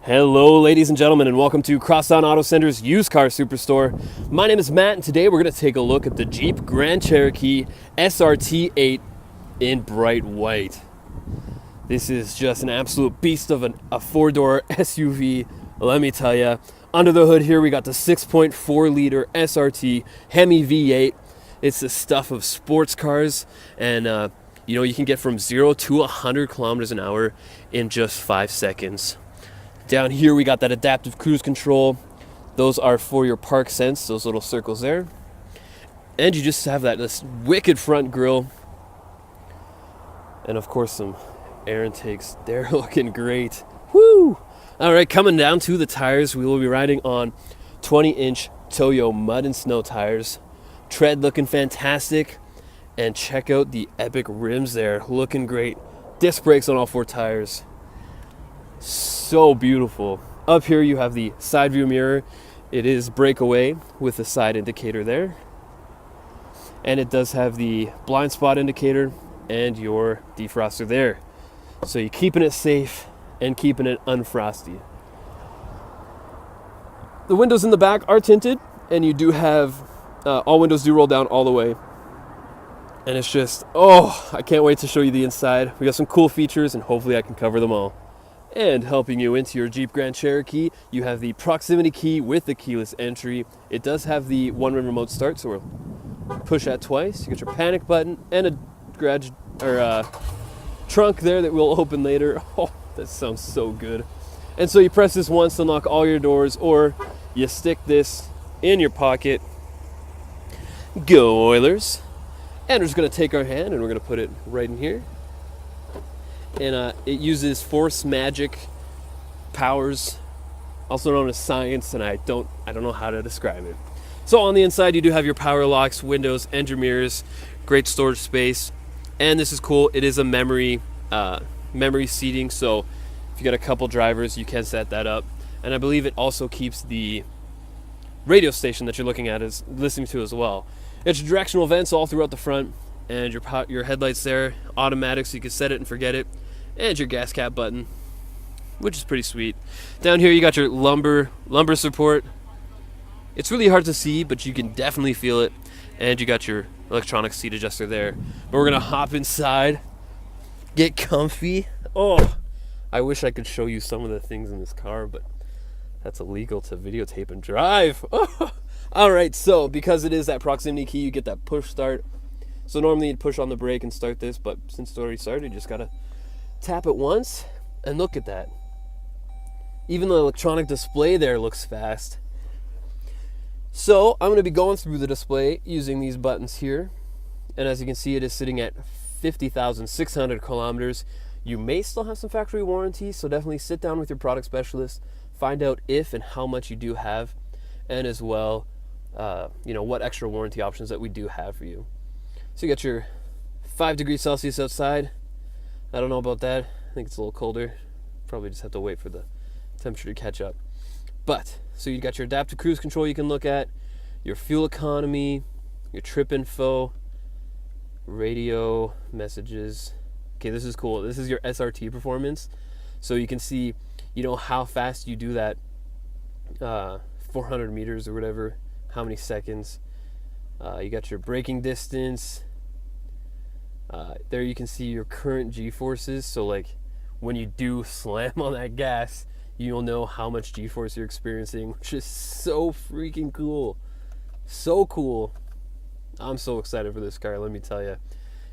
Hello ladies and gentlemen, and welcome to Crosstown Auto Center's used car superstore. My name is Matt, and today we're going to take a look at the Jeep Grand Cherokee SRT8 in bright white. This is just an absolute beast of a four-door SUV, let me tell you. Under the hood here we got the 6.4 liter SRT Hemi V8. It's the stuff of sports cars, and you can get from 0 to 100 kilometers an hour in just 5 seconds. Down here we got that adaptive cruise control. Those are for your park sense, those little circles there. And you just have this wicked front grille. And of course some air intakes. They're looking great. Woo! Alright, coming down to the tires, we will be riding on 20-inch Toyo mud and snow tires. Tread looking fantastic. And check out the epic rims there, looking great. Disc brakes on all 4 tires. So beautiful. Up here you have the side view mirror. It is breakaway with the side indicator there. And it does have the blind spot indicator and your defroster there. So you're keeping it safe and keeping it unfrosty. The windows in the back are tinted, and you do have, all windows do roll down all the way. And it's just, I can't wait to show you the inside. We got some cool features, and hopefully I can cover them all. And helping you into your Jeep Grand Cherokee, you have the proximity key with the keyless entry. It does have the one-way remote start, so we'll push that twice. You got your panic button and a garage or trunk there that we'll open later. Oh, that sounds so good. And so you press this once to unlock all your doors, or you stick this in your pocket. Go Oilers! And we're just gonna take our hand and we're gonna put it right in here. And it uses force magic powers, also known as science, and I don't know how to describe it. So on the inside you do have your power locks, windows, and your mirrors. Great storage space, and this is cool. It is a memory seating, so if you got a couple drivers, you can set that up. And I believe it also keeps the radio station that you're listening to as well. It's directional vents all throughout the front, and your headlights there, automatic, so you can set it and forget it. And your gas cap button, which is pretty sweet. Down here you got your lumbar support. It's really hard to see, but you can definitely feel it. And you got your electronic seat adjuster there. But we're gonna hop inside, get comfy. I wish I could show you some of the things in this car, but that's illegal to videotape and drive. Alright, so because it is that proximity key, you get that push start. So normally you'd push on the brake and start this, but since it's already started, you just gotta tap it once, and look at that. Even the electronic display there looks fast. So I'm going to be going through the display using these buttons here, and as you can see, it is sitting at 50,600 kilometers. You may still have some factory warranty, so definitely sit down with your product specialist, find out if and how much you do have, and as well what extra warranty options that we do have for you. So you got your 5 degrees Celsius outside. I don't know about that. I think it's a little colder. Probably just have to wait for the temperature to catch up. But, so you got your adaptive cruise control you can look at, your fuel economy, your trip info, radio, messages. Okay, this is cool. This is your SRT performance. So you can see, how fast you do that 400 meters or whatever, how many seconds. You got your braking distance. There you can see your current G-forces, so like when you do slam on that gas, you'll know how much G-force you're experiencing, which is so freaking cool. So cool. I'm so excited for this car, let me tell you.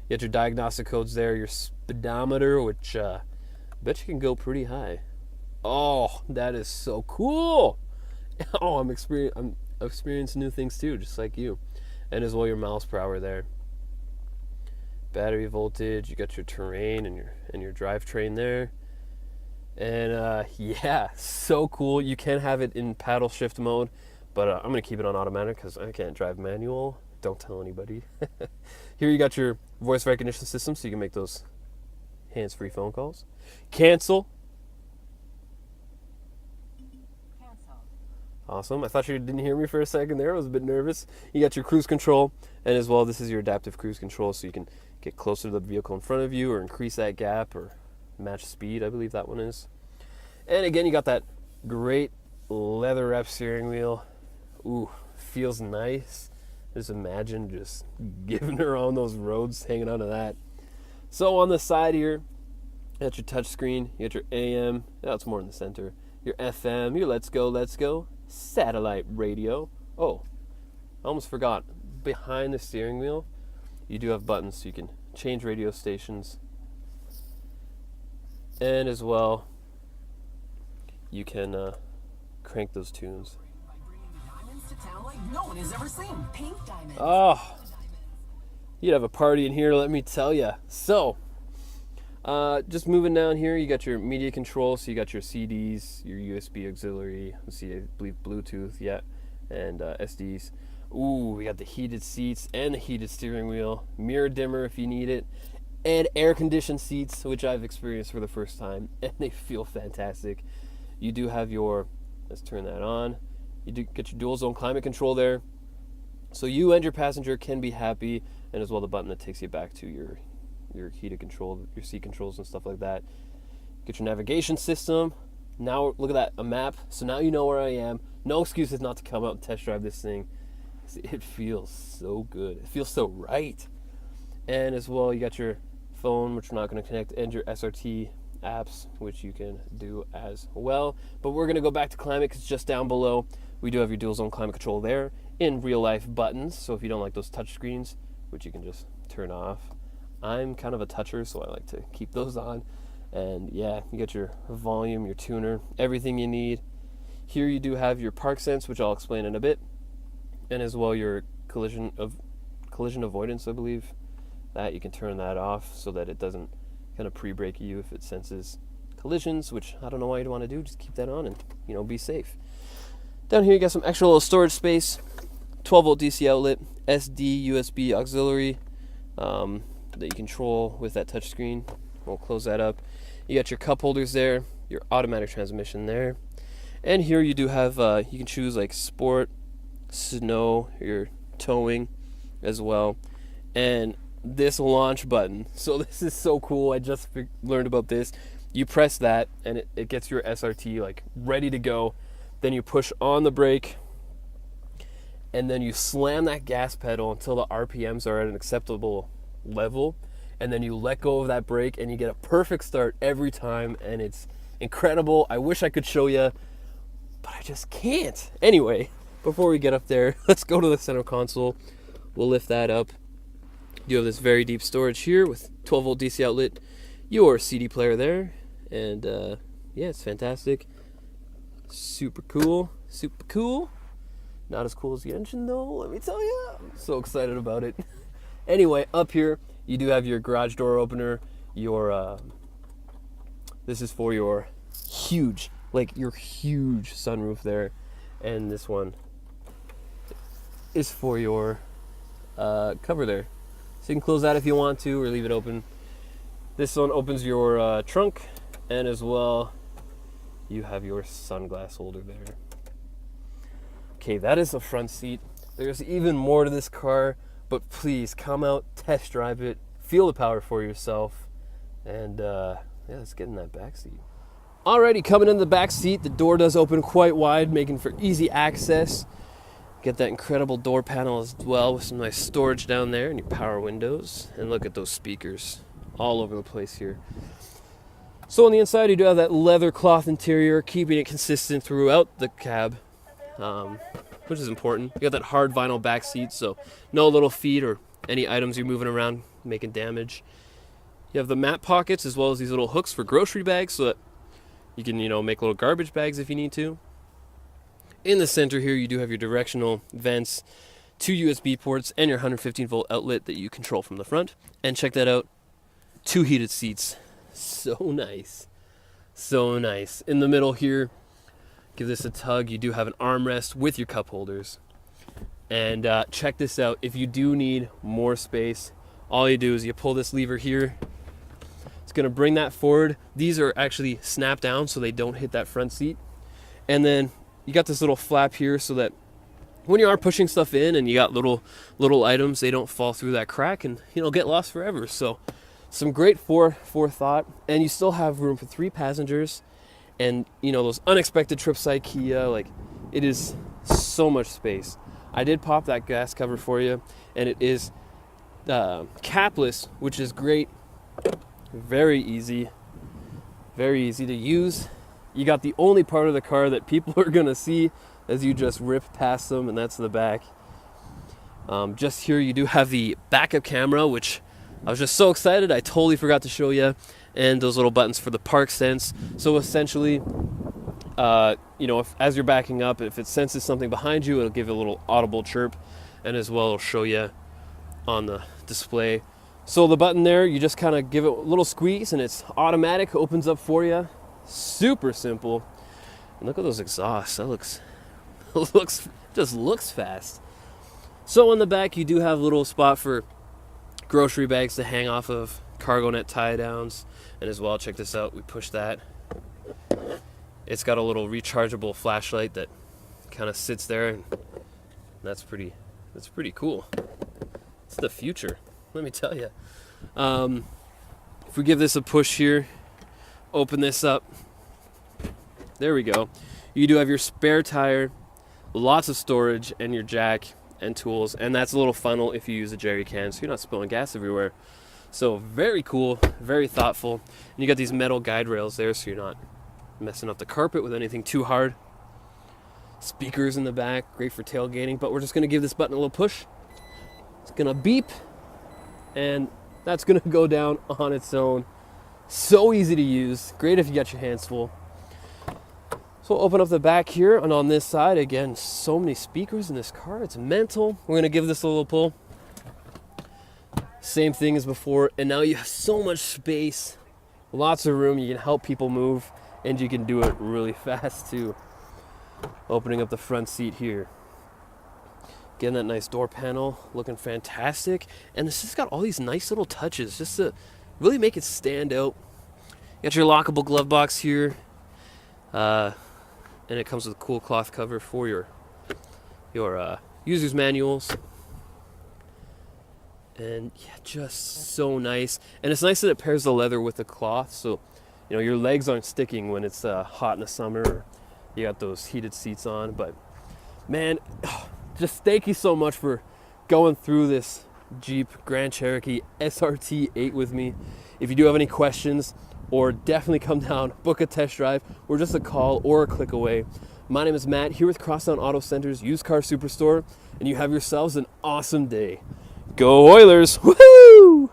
You got your diagnostic codes there, your speedometer, which I bet you can go pretty high. Oh, that is so cool. I'm experiencing new things too, just like you. And as well your miles per hour there. Battery voltage, you got your terrain and your drivetrain there. And yeah, so cool. You can have it in paddle shift mode, but I'm gonna keep it on automatic because I can't drive manual. Don't tell anybody. Here you got your voice recognition system, so you can make those hands-free phone calls. Cancel. Awesome. I thought you didn't hear me for a second there. I was a bit nervous. You got your cruise control, and as well, this is your adaptive cruise control, so you can get closer to the vehicle in front of you or increase that gap or match speed, I believe that one is. And again, you got that Great leather wrap steering wheel. Ooh, feels nice. Just imagine just giving her on those roads, hanging onto that. So on the side here, you got your touch screen, you got your AM, that's more in the center, your FM, your let's go, satellite radio. Oh, I almost forgot, behind the steering wheel, you do have buttons so you can change radio stations. And as well, you can crank those tunes. Oh, you'd have a party in here, let me tell you. So, just moving down here, you got your media control, so you got your CDs, your USB auxiliary, let's see, I believe Bluetooth, yeah, and SDs. Ooh, we got the heated seats and the heated steering wheel, mirror dimmer if you need it, and air-conditioned seats, which I've experienced for the first time, and they feel fantastic. You do have your, let's turn that on, you do get your dual zone climate control there, so you and your passenger can be happy, and as well the button that takes you back to your heated control, your seat controls and stuff like that. Get your navigation system. Now look at that, a map, so now you know where I am. No excuses not to come out and test drive this thing. It feels so good, it feels so right. And as well, you got your phone, which we're not going to connect, and your SRT apps, which you can do as well. But we're going to go back to climate because just down below, we do have your dual zone climate control there in real life buttons. So if you don't like those touch screens, which you can just turn off, I'm kind of a toucher, so I like to keep those on. And yeah, you got your volume, your tuner, everything you need. Here you do have your park sense, which I'll explain in a bit, and as well your collision avoidance, I believe. That you can turn that off so that it doesn't kind of pre-brake you if it senses collisions, which I don't know why you'd want to do. Just keep that on and, you know, be safe. Down here you got some extra little storage space, 12 volt DC outlet, SD USB auxiliary that you control with that touch screen. We'll close that up. You got your cup holders there, your automatic transmission there, and here you do have you can choose like sport, snow, your towing as well, and this launch button. So this is so cool. I just learned about this. You press that and it gets your SRT like ready to go. Then you push on the brake and then you slam that gas pedal until the RPMs are at an acceptable level, and then you let go of that brake and you get a perfect start every time, and it's incredible. I wish I could show you, but I just can't. Anyway, before we get up there, let's go to the center console. We'll lift that up. You have this very deep storage here with 12 volt DC outlet, your CD player there, and yeah, it's fantastic. Super cool, super cool. Not as cool as the engine though, let me tell you. I'm so excited about it. Anyway, up here you do have your garage door opener. Your this is for your huge sunroof there, and this one is for your cover there. So you can close that if you want to, or leave it open. This one opens your trunk, and as well, you have your sunglass holder there. Okay, that is the front seat. There's even more to this car, but please come out, test drive it, feel the power for yourself, and yeah, let's get in that back seat. Alrighty, coming in the back seat, the door does open quite wide, making for easy access. Get that incredible door panel as well with some nice storage down there and your power windows. And look at those speakers all over the place here. So on the inside you do have that leather cloth interior, keeping it consistent throughout the cab, which is important. You got that hard vinyl back seat, so no little feet or any items you're moving around making damage. You have the mat pockets as well as these little hooks for grocery bags so that you can, you know, make little garbage bags if you need to. In the center here, you do have your directional vents, 2 USB ports, and your 115 volt outlet that you control from the front. And check that out, 2 heated seats. So nice. So nice. In the middle here, give this a tug. You do have an armrest with your cup holders. And check this out. If you do need more space, all you do is you pull this lever here. It's going to bring that forward. These are actually snap down so they don't hit that front seat. And then you got this little flap here so that when you are pushing stuff in and you got little items, they don't fall through that crack and, you know, get lost forever. So some great forethought, and you still have room for 3 passengers And you know, those unexpected trips to IKEA, like, it is so much space. I did pop that gas cover for you, and it is capless, which is great. Very easy to use. You got the only part of the car that people are gonna see as you just rip past them, and that's the back. Just here you do have the backup camera, which I was just so excited I totally forgot to show you, and those little buttons for the park sense. So essentially, you know, as you're backing up, if it senses something behind you, it'll give a little audible chirp, and as well it'll show you on the display. So the button there, you just kind of give it a little squeeze and it's automatic, opens up for you. Super simple. And look at those exhausts. That looks fast. So on the back, you do have a little spot for grocery bags to hang off of, cargo net tie downs, and as well, check this out, we push that. It's got a little rechargeable flashlight that kind of sits there, and that's pretty cool. It's the future, let me tell you. If we give this a push here, open this up, there we go. You do have your spare tire, lots of storage, and your jack and tools, and that's a little funnel if you use a jerry can, so you're not spilling gas everywhere. So very cool, very thoughtful. And you got these metal guide rails there, so you're not messing up the carpet with anything too hard. Speakers in the back, great for tailgating, but we're just gonna give this button a little push. It's gonna beep, and that's gonna go down on its own. So easy to use, great if you got your hands full. So we'll open up the back here, and on this side, again, so many speakers in this car, it's mental. We're gonna give this a little pull. Same thing as before, and now you have so much space, lots of room, you can help people move, and you can do it really fast too. Opening up the front seat here. Getting that nice door panel, looking fantastic. And this has got all these nice little touches just to really make it stand out. You got your lockable glove box here. And it comes with a cool cloth cover for your user's manuals. And yeah, just so nice. And it's nice that it pairs the leather with the cloth, so you know your legs aren't sticking when it's hot in the summer. You got those heated seats on. But man, just thank you so much for going through this Jeep Grand Cherokee SRT8 with me. If you do have any questions, or definitely come down, book a test drive, or just a call or a click away. My name is Matt, here with Crosstown Auto Center's Used Car Superstore, and you have yourselves an awesome day. Go Oilers! Woohoo!